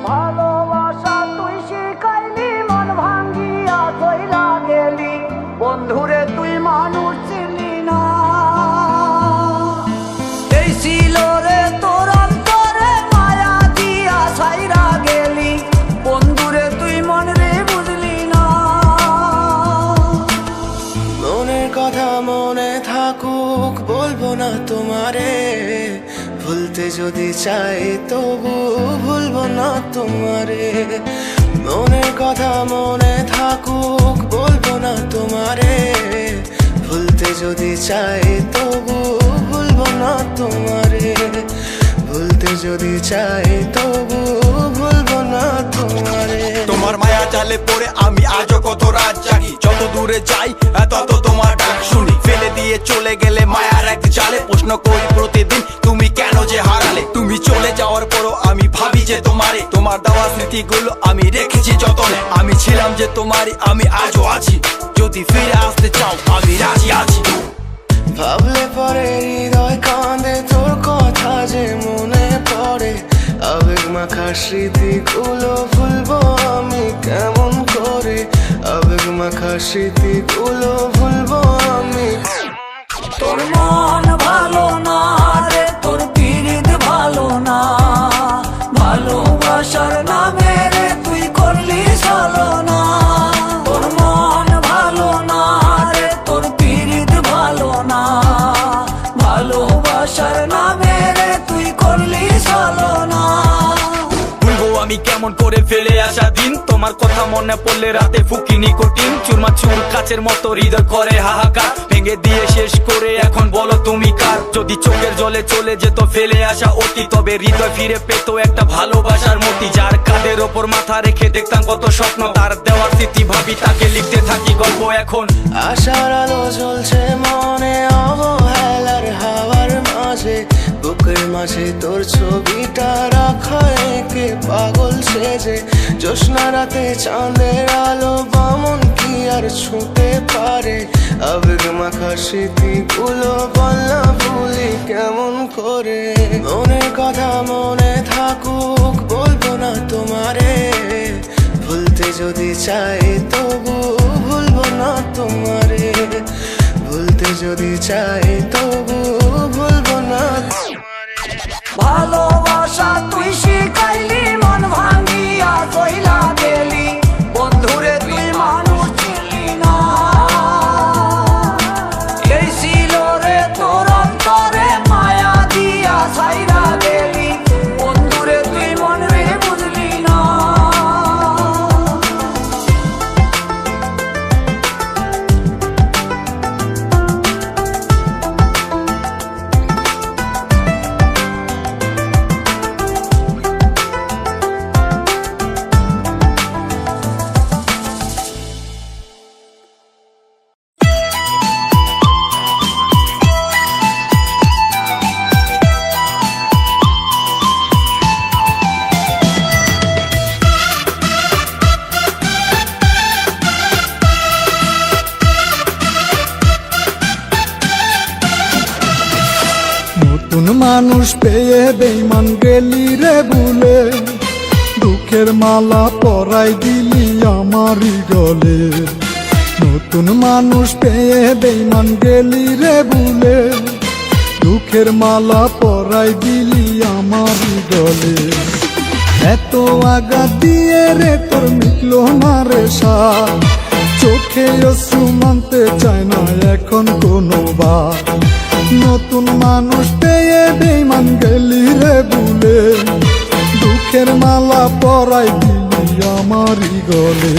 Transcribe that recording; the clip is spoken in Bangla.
ভালোবাসা তুই শিখাইলি, মন ভাঙ্গিয়া চইলা গেলি, বন্ধুরে তুই মানুষ চিনলি না। এই ছিল রে তোর অন্তরে মায়া দিয়া ছাইরা গেলি, বন্ধুরে তুই মন রে বুঝলি না। মনের কথা মনে থাকুক বলবো না তোমারে, ভুলতে যদি চাই তবু ভুলবো না তোমারে। মনের কথা মনে থাকুক বলবো না তোমারে, ভুলতে যদি চাই তবু ভুলবো না তোমারে। ভুলতে যদি চাই তবু ভুলবো না তোমারে। তোমার মায়া জালে পড়ে আমি আজও কত রাত জাগি, যত দূরে যাই তত তোমার ডাক শুনি। ফেলে দিয়ে চলে গেলে মায়ার এক জালে, প্রশ্ন করি প্রতিদিন তুমি কেন যে হারালে। তুমি চলে যাওয়ার পরও আমি ভাবি যে তোমারে, তোমার দেওয়া স্মৃতিগুলো আমি রেখেছি যতনে। আমি ছিলাম যে তোমারই, আমি আজও আছি, যদি ফিরে আসতে চাও আমি রাজি আছি। ভাবলে পরে হৃদয় কাঁদে, তোর কথা যে মনে পড়ে। আবেগ মাখা স্মৃতিগুলো ভুলবো আমি কেমন করে, আবেগ মাখা স্মৃতিগুলো ভুলবো আমি। তোর মন ভালো না রে, তোর পীড়িত ভালো না, ভালোবাসার নামে রে তুই করলি ছলনা। তোর মন ভালো না রে, তোর পীড়িত ভালো না, ভালোবাসার নামে রে তুই করলি ছলনা। ভুলবো আমি কেমন করে ফেলে আসা দিন, তোমার কথা মনে পড়লে রাতে ফুকি নিকোটিন। চুরমাচুর কাচের মতো হৃদয় করে হাহাকার, ভেঙে দিয়ে শেষ করে এখন বলো তুমি কার। যদি চোখের জলে চলে যেত ফেলে আসা অতি, তবে হৃদয় ফিরে পেত একটা ভালোবাসার মতি। যার কাঁধের ওপর মাথা রেখে দেখতাম কত স্বপ্ন, তার দেওয়ার স্মৃতি ভাবি তাকে লিখতে থাকি গল্প এখন। আশার আলো জ্বলছে মনে অবহেলার হাওয়ার মাঝে, বুকের মাঝে তোর ছবিটা রাখা একে পাগল সেজে। জ্যোৎস্না রাতে চাঁদের আলো বামন কি আর ছুঁতে পারে, আবেগ মাখা স্মৃতিগুলো বলনা ভুলি কেমন করে। মনের কথা মনে থাকুক বলবো না তোমারে, ভুলতে যদি চাই তবু ভুলবো না তোমারে। ভুলতে যদি চাই তবু ভুলবো না তোমারে। ভালোবাসা তুই শিখাইলি, মন ভাঙ্গিয়া চইলা গেলি, বন্ধুরে তুই মানুষ চিনলি না। এই ছিল রে তোর অন্তরে মায়া দিয়া ছাইরা গেলি, বন্ধুরে তুই মন রে বুঝলি না। নতুন মানুষ পেয়ে বেঈমান গেলি রে ভুলে, দুঃখের মালা পরাই দিলি আমারই গলে। নতুন মানুষ পেয়ে বেঈমান গেলি রে ভুলে, দুঃখের মালা পরাই দিলি আমারই গলে। এত আঘাত দিয়ে রে তোর মিটলো না রে সার, চোখে অশ্রু মানতে চায় না এখন কোনো বার। নতুন মানুষ পেয়ে বেঈমান গেলি রে ভুলে, দুঃখের মালা পরাই দিলি আমারই গলে।